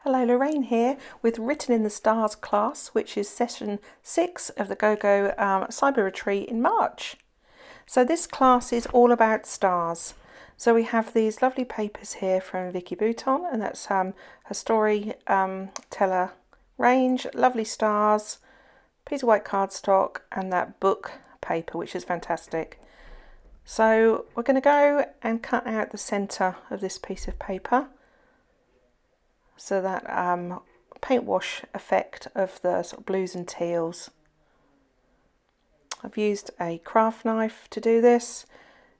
Hello, Lorraine here with Written in the Stars class, which is session 6 of the GoGo Cyber Retreat in March. So this class is all about stars. So we have these lovely papers here from Vicky Bouton, and that's her story teller range, lovely stars, piece of white cardstock, and that book paper, which is fantastic. So we're going to go and cut out the centre of this piece of paper, so that paint wash effect of the sort of blues and teals. I've used a craft knife to do this,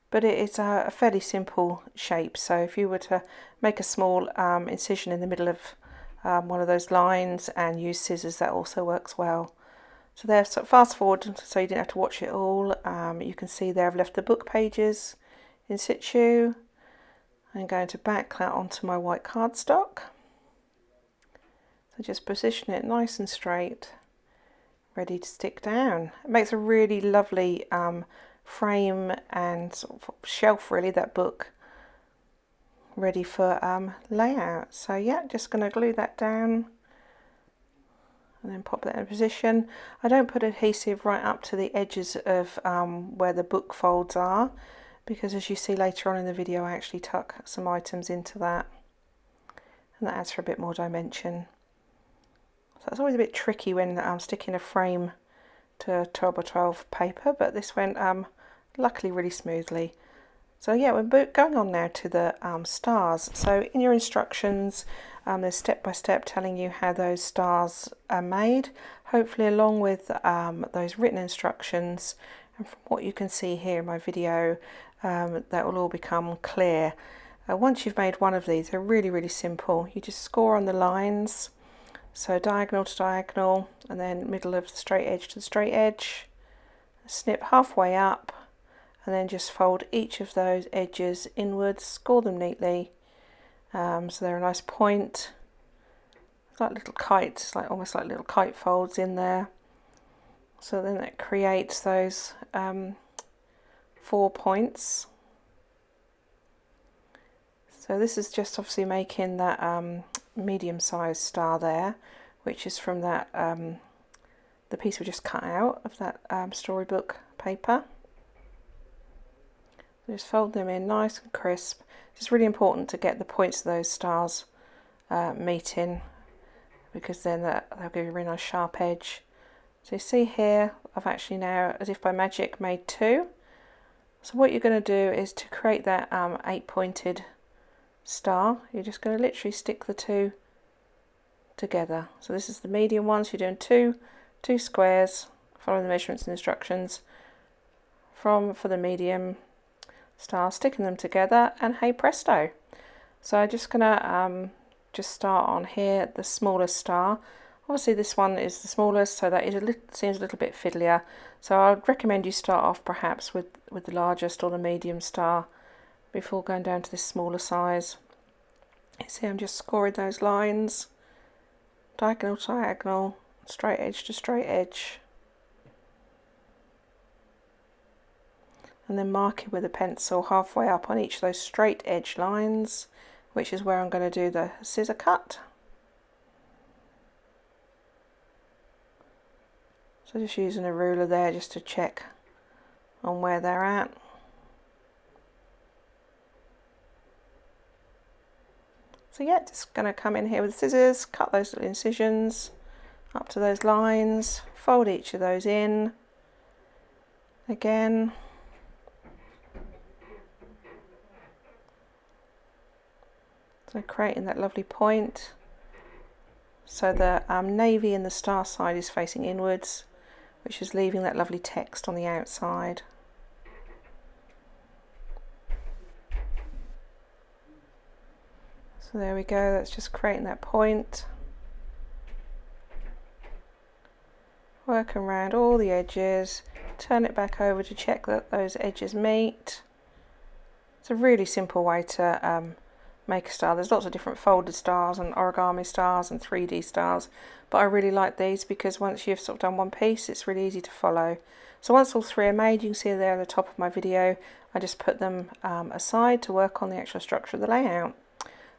but it is a fairly simple shape. So if you were to make a small incision in the middle of one of those lines and use scissors, that also works well. So there, so fast forward so you didn't have to watch it all. You can see there I've left the book pages in situ. I'm going to back that onto my white cardstock. So just position it nice and straight, ready to stick down. It makes a really lovely frame and sort of shelf, really, that book, ready for layout. So yeah, just going to glue that down and then pop that in position. I don't put adhesive right up to the edges of where the book folds are, because as you see later on in the video, I actually tuck some items into that, and that adds for a bit more dimension. So it's always a bit tricky when sticking a frame to 12 by 12 paper, but this went luckily really smoothly. So yeah, we're going on now to the stars. So in your instructions, there's step by step telling you how those stars are made, hopefully along with those written instructions. And from what you can see here in my video, that will all become clear. Once you've made one of these, they're really simple. You just score on the lines. So diagonal to diagonal, and then middle of the straight edge to the straight edge. Snip halfway up, and then just fold each of those edges inwards, score them neatly, so they're a nice point. It's like little kites, it's like almost like little kite folds in there. So then it creates those 4 points. So this is just obviously making that medium-sized star there, which is from that the piece we just cut out of that storybook paper. Just fold them in nice and crisp. It's really important to get the points of those stars meeting, because then they'll give you a really nice sharp edge. So you see here, I've actually now, as if by magic, made 2. So what you're going to do is to create that 8-pointed star, you're just going to literally stick the 2 together. So this is the medium one, so you're doing two squares, following the measurements and instructions for the medium star, sticking them together, and hey presto. So I'm just gonna just start on here, the smallest star. Obviously this one is the smallest, so that seems a little bit fiddlier. So I would recommend you start off perhaps with the largest or the medium star before going down to this smaller size. You see I'm just scoring those lines, diagonal to diagonal, straight edge to straight edge, and then marking with a pencil halfway up on each of those straight edge lines, which is where I'm going to do the scissor cut. So just using a ruler there just to check on where they're at. So yeah, just going to come in here with scissors, cut those little incisions up to those lines, fold each of those in again. So creating that lovely point. So the navy in the star side is facing inwards, which is leaving that lovely text on the outside. So there we go, that's just creating that point. Work around all the edges, turn it back over to check that those edges meet. It's a really simple way to make a star. There's lots of different folded stars and origami stars and 3D stars, but I really like these because once you've sort of done one piece, it's really easy to follow. So once all 3 are made, you can see there at the top of my video, I just put them aside to work on the actual structure of the layout.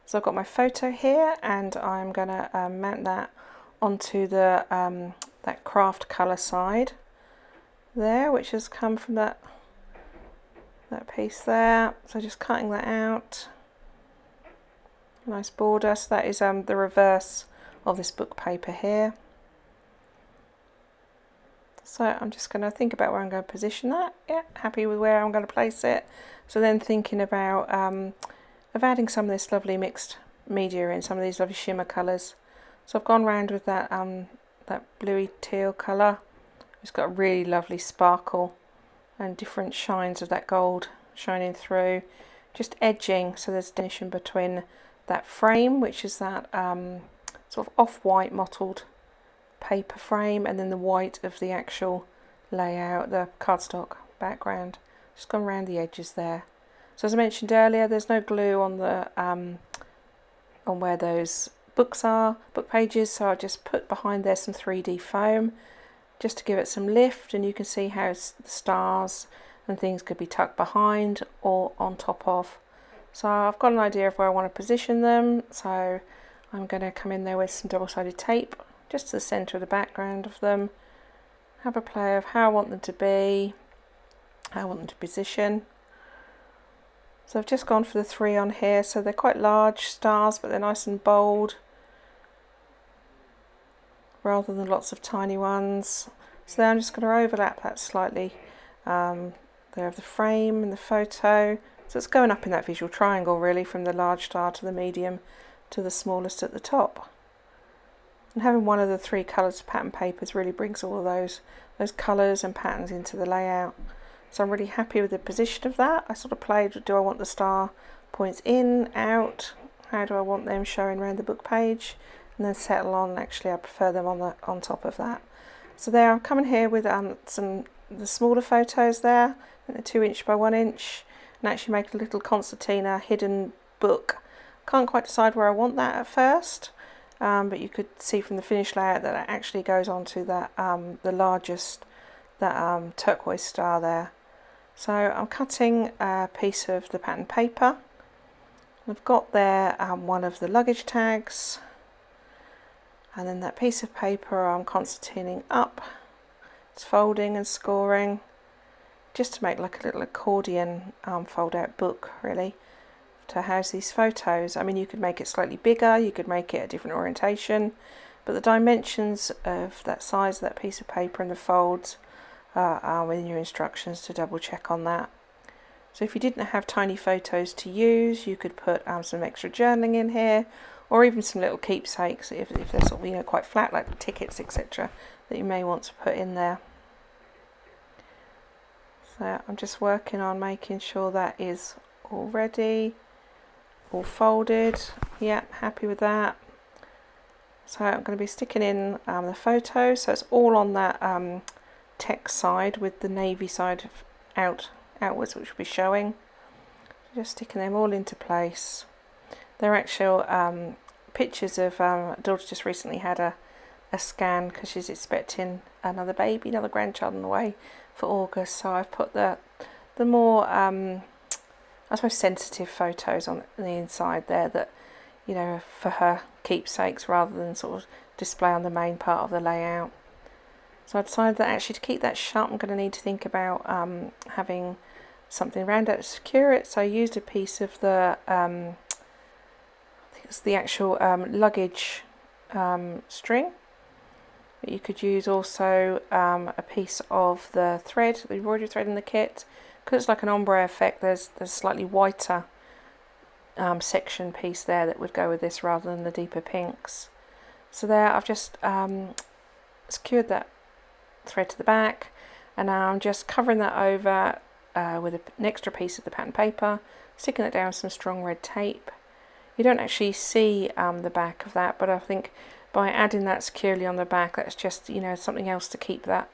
So I've got my photo here, and I'm going to mount that onto the that craft colour side there, which has come from that piece there. So just cutting that out. Nice border. So that is the reverse of this book paper here. So I'm just going to think about where I'm going to position that. Yeah, happy with where I'm going to place it. So then thinking about of adding some of this lovely mixed media in, some of these lovely shimmer colours. So I've gone round with that that bluey teal colour. It's got a really lovely sparkle and different shines of that gold shining through. Just edging, so there's definition between that frame, which is that sort of off-white mottled paper frame, and then the white of the actual layout, the cardstock background. Just gone around the edges there. So as I mentioned earlier, there's no glue on the on where those book pages, so I just put behind there some 3D foam just to give it some lift, and you can see how the stars and things could be tucked behind or on top of. So I've got an idea of where I want to position them, so I'm going to come in there with some double-sided tape just to the centre of the background of them, have a play of how I want them to be, how I want them to position. So I've just gone for the 3 on here, so they're quite large stars, but they're nice and bold rather than lots of tiny ones. So then I'm just going to overlap that slightly. There of the frame and the photo, so it's going up in that visual triangle really, from the large star to the medium to the smallest at the top. And having one of the 3 colours of pattern papers really brings all of those colours and patterns into the layout. So I'm really happy with the position of that. I sort of played, do I want the star points in, out, how do I want them showing around the book page, and then settle on, actually I prefer them on top of that. So there, I'm coming here with the smaller photos there, the 2 inch by 1 inch, and actually make a little concertina hidden book. Can't quite decide where I want that at first, but you could see from the finished layout that it actually goes onto that the largest, that turquoise star there. So I'm cutting a piece of the pattern paper. I've got there one of the luggage tags, and then that piece of paper I'm concertining up. It's folding and scoring, just to make like a little accordion fold out book really, to house these photos. I mean, you could make it slightly bigger, you could make it a different orientation, but the dimensions of that size of that piece of paper and the folds are within your instructions to double check on that. So if you didn't have tiny photos to use, you could put some extra journaling in here, or even some little keepsakes if they're sort of quite flat, like tickets, etc., that you may want to put in there. So I'm just working on making sure that is all ready, all folded. Yeah, happy with that. So I'm going to be sticking in the photo, so it's all on that text side, with the navy side outwards, which will be showing. Just sticking them all into place. They're actual pictures of daughter just recently had a scan because she's expecting another baby, another grandchild on the way for August. So I've put the more I suppose sensitive photos on the inside there, that for her keepsakes, rather than sort of display on the main part of the layout. So I decided that actually to keep that shut, I'm going to need to think about having something around it to secure it. So I used a piece of the I think it's the actual luggage string. But you could use also a piece of the thread, the embroidery thread in the kit. Because it's like an ombre effect, there's slightly whiter section piece there that would go with this rather than the deeper pinks. So there, I've just secured that thread to the back, and now I'm just covering that over with an extra piece of the pattern paper, sticking it down with some strong red tape. You don't actually see the back of that, but I think by adding that securely on the back, that's just something else to keep that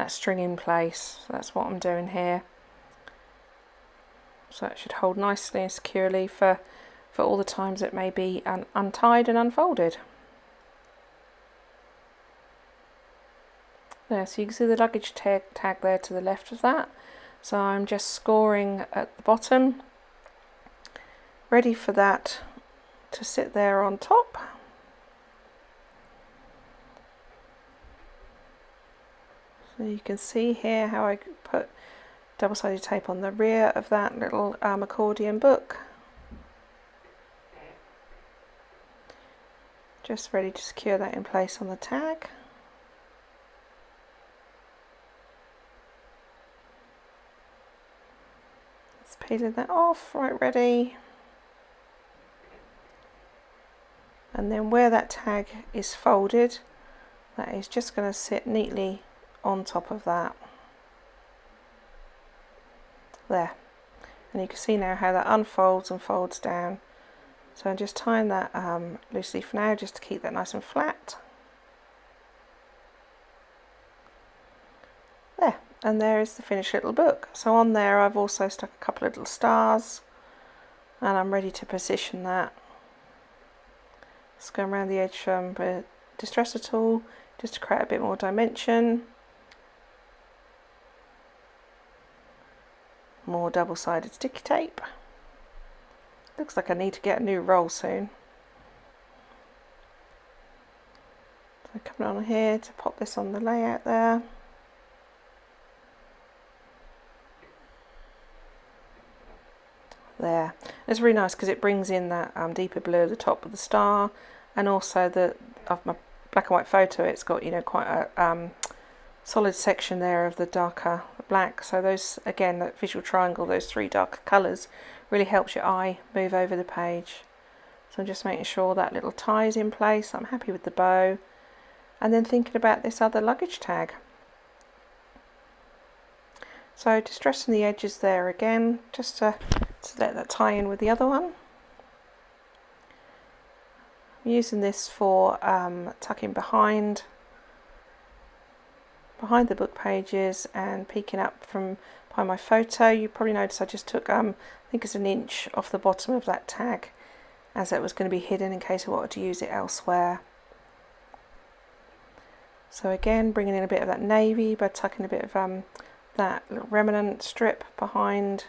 string in place. So that's what I'm doing here. So that should hold nicely and securely for all the times it may be untied and unfolded. There, so you can see the luggage tag there to the left of that. So I'm just scoring at the bottom, ready for that to sit there on top. So you can see here how I put double-sided tape on the rear of that little accordion book. Just ready to secure that in place on the tag. Let's peeling that off, right, ready. And then where that tag is folded, that is just going to sit neatly on top of that. There. And you can see now how that unfolds and folds down. So I'm just tying that loosely for now, just to keep that nice and flat. There, and there is the finished little book. So on there I've also stuck a couple of little stars, and I'm ready to position that. Just going around the edge from the distresser tool, just to create a bit more dimension. More double-sided sticky tape. Looks like I need to get a new roll soon. So coming on here to pop this on the layout there. There. It's really nice because it brings in that deeper blue at the top of the star, and also of my black and white photo, it's got, you know, quite a solid section there of the darker black. So those, again, that visual triangle, those three darker colours, really helps your eye move over the page. So I'm just making sure that little tie is in place. I'm happy with the bow, and then thinking about this other luggage tag. So distressing the edges there again, just to let that tie in with the other one. I'm using this for tucking behind the book pages and peeking up from behind my photo. You probably noticed I just took I think it's an inch off the bottom of that tag, as it was going to be hidden in case I wanted to use it elsewhere. So again, bringing in a bit of that navy by tucking a bit of that little remnant strip behind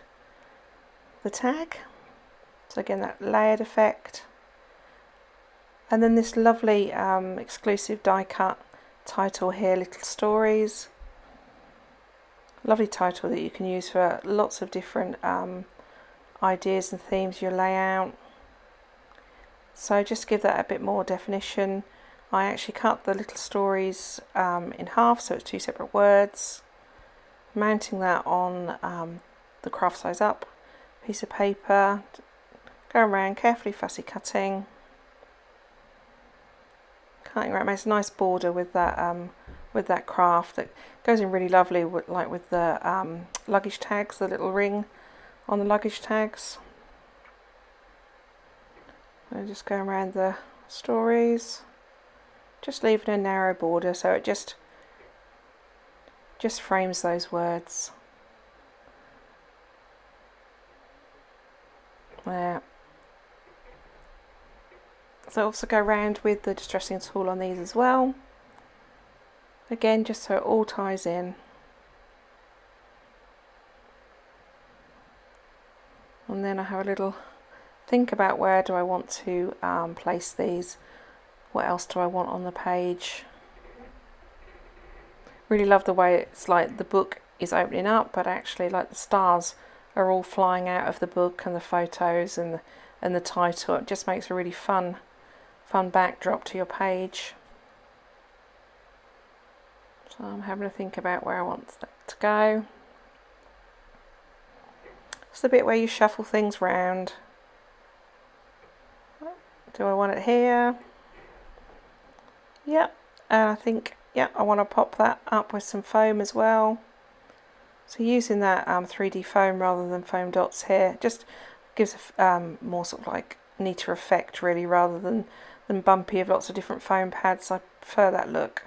the tag. So again, that layered effect. And then this lovely exclusive die cut title here, Little Stories. Lovely title that you can use for lots of different ideas and themes, your layout. So just to give that a bit more definition, I actually cut the Little Stories in half, so it's two separate words. Mounting that on the craft size up piece of paper, going around carefully, fussy cutting around, makes a nice border with that craft that goes in really lovely with, like with the luggage tags, the little ring on the luggage tags. And just going around the stories, just leaving a narrow border so it just frames those words. There. So also go around with the distressing tool on these as well. Again, just so it all ties in. And then I have a little think about where do I want to place these. What else do I want on the page? Really love the way it's like the book is opening up, but actually like the stars are all flying out of the book, and the photos and the title. It just makes a really fun backdrop to your page. So I'm having to think about where I want that to go. It's the bit where you shuffle things round. Do I want it here? Yep. And I think, yeah, I want to pop that up with some foam as well. So using that 3D foam rather than foam dots here just gives a more sort of like neater effect really, rather than bumpy of lots of different foam pads. I prefer that look.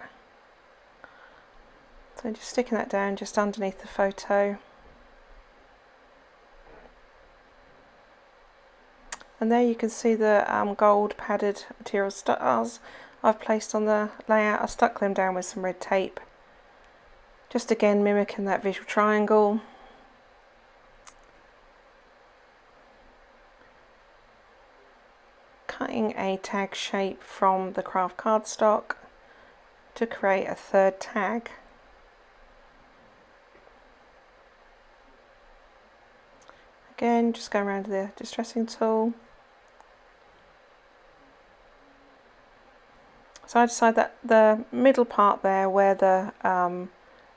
So just sticking that down just underneath the photo. And there you can see the gold padded material stars I've placed on the layout. I stuck them down with some red tape. Just again mimicking that visual triangle. getting a tag shape from the craft cardstock to create a third tag. Again, just go around the distressing tool. So I decided that the middle part there, where the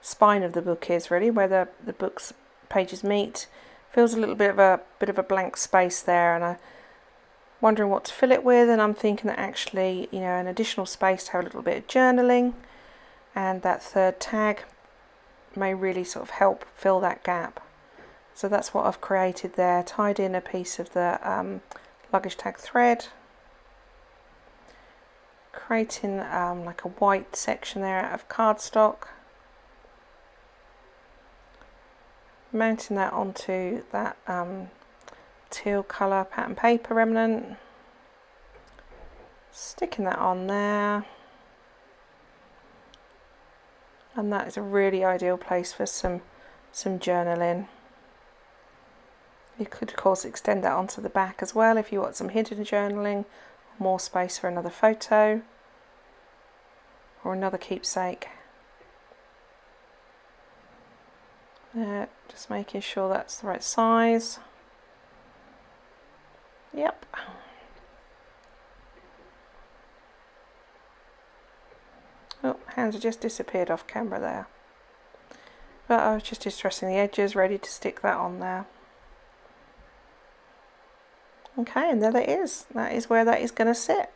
spine of the book is, really, where the book's pages meet, feels a little bit of a blank space there, and I'm wondering what to fill it with. And I'm thinking that actually, you know, an additional space to have a little bit of journaling, and that third tag may really sort of help fill that gap. So that's what I've created there. Tied in a piece of the luggage tag thread, creating like a white section there out of cardstock, mounting that onto that teal colour pattern paper remnant, sticking that on there, and that is a really ideal place for some journaling. You could of course extend that onto the back as well if you want some hidden journaling, more space for another photo or another keepsake. Just making sure that's the right size. Yep. Oh, hands have just disappeared off camera there. But I was just distressing the edges, ready to stick that on there. Okay, and there that is. That is where that is going to sit.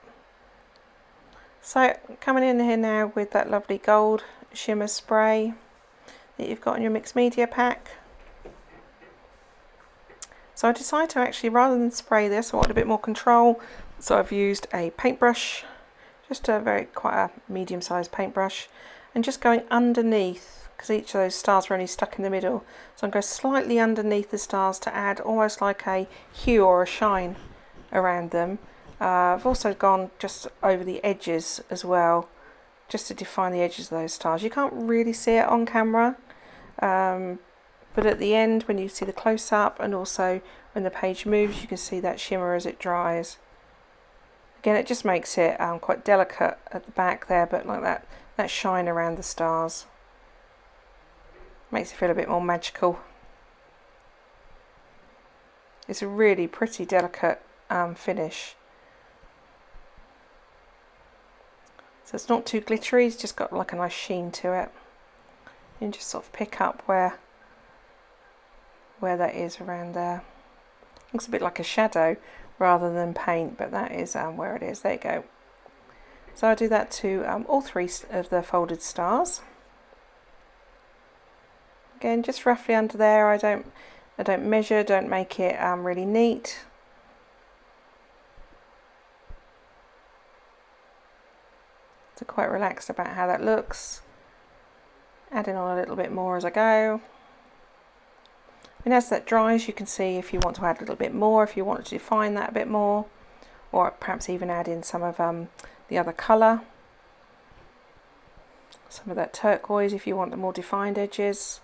So coming in here now with that lovely gold shimmer spray that you've got in your mixed media pack. So I decided to actually, rather than spray this, I wanted a bit more control. So I've used a paintbrush, just a quite a medium-sized paintbrush, and just going underneath, because each of those stars are only stuck in the middle. So I'm going slightly underneath the stars to add almost like a hue or a shine around them. I've also gone just over the edges as well, just to define the edges of those stars. You can't really see it on camera, but at the end, when you see the close-up and also when the page moves, you can see that shimmer as it dries. Again, it just makes it quite delicate at the back there, but like that shine around the stars makes it feel a bit more magical. It's a really pretty delicate finish. So it's not too glittery, it's just got like a nice sheen to it. You can just sort of pick up where that is around there. Looks a bit like a shadow rather than paint, but that is where it is. There you go. So I do that to all three of the folded stars. Again, just roughly under there. I don't measure, don't make it really neat. So quite relaxed about how that looks. Adding on a little bit more as I go. And as that dries, you can see if you want to add a little bit more, if you want to define that a bit more, or perhaps even add in some of the other colour. Some of that turquoise if you want the more defined edges.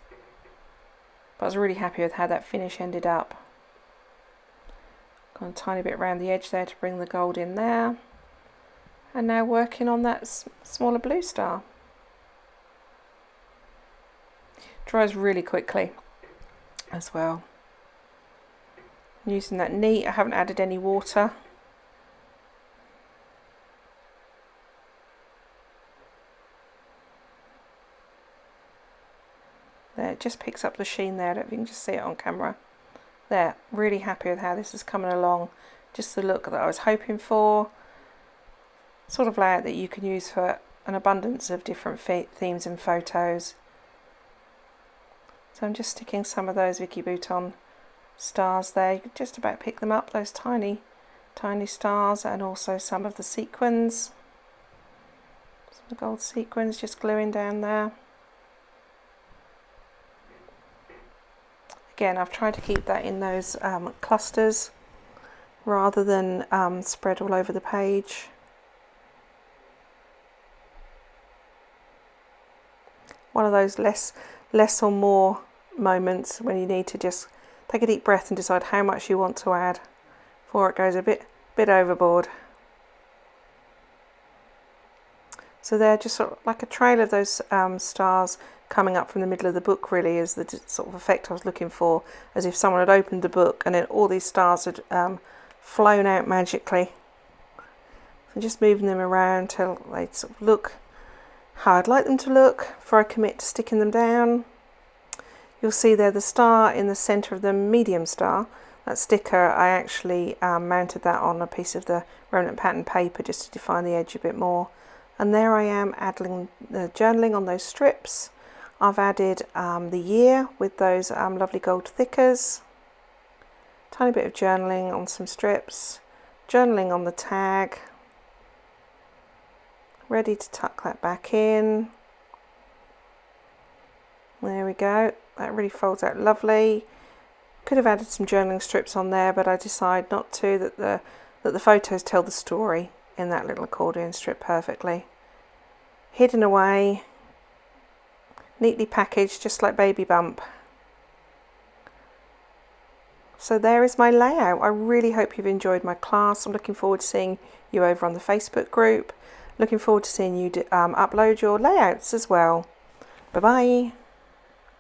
But I was really happy with how that finish ended up. Got a tiny bit around the edge there to bring the gold in there. And now working on that smaller blue star. Dries really quickly as well. Using that neat, I haven't added any water. There, it just picks up the sheen there. I don't know if you can just see it on camera. There, really happy with how this is coming along. Just the look that I was hoping for. Sort of layout that you can use for an abundance of different themes and photos. So I'm just sticking some of those Vicky Bouton stars there. You can just about pick them up, those tiny stars, and also some of the sequins. Some gold sequins just gluing down there. Again, I've tried to keep that in those clusters rather than spread all over the page. One of those less or more moments when you need to just take a deep breath and decide how much you want to add before it goes a bit overboard. So they're just sort of like a trail of those stars coming up from the middle of the book, really, is the sort of effect I was looking for, as if someone had opened the book and then all these stars had flown out magically. So just moving them around till they sort of look how I'd like them to look before I commit to sticking them down. You'll see there the star in the centre of the medium star. That sticker, I actually mounted that on a piece of the remnant pattern paper just to define the edge a bit more. And there I am adding the journaling on those strips. I've added the year with those lovely gold thickers. Tiny bit of journaling on some strips. Journaling on the tag. Ready to tuck that back in. There we go. That really folds out lovely. Could have added some journaling strips on there, but I decided not to, that the photos tell the story in that little accordion strip perfectly. Hidden away, neatly packaged, just like Baby Bump. So there is my layout. I really hope you've enjoyed my class. I'm looking forward to seeing you over on the Facebook group. Looking forward to seeing you upload your layouts as well. Bye bye.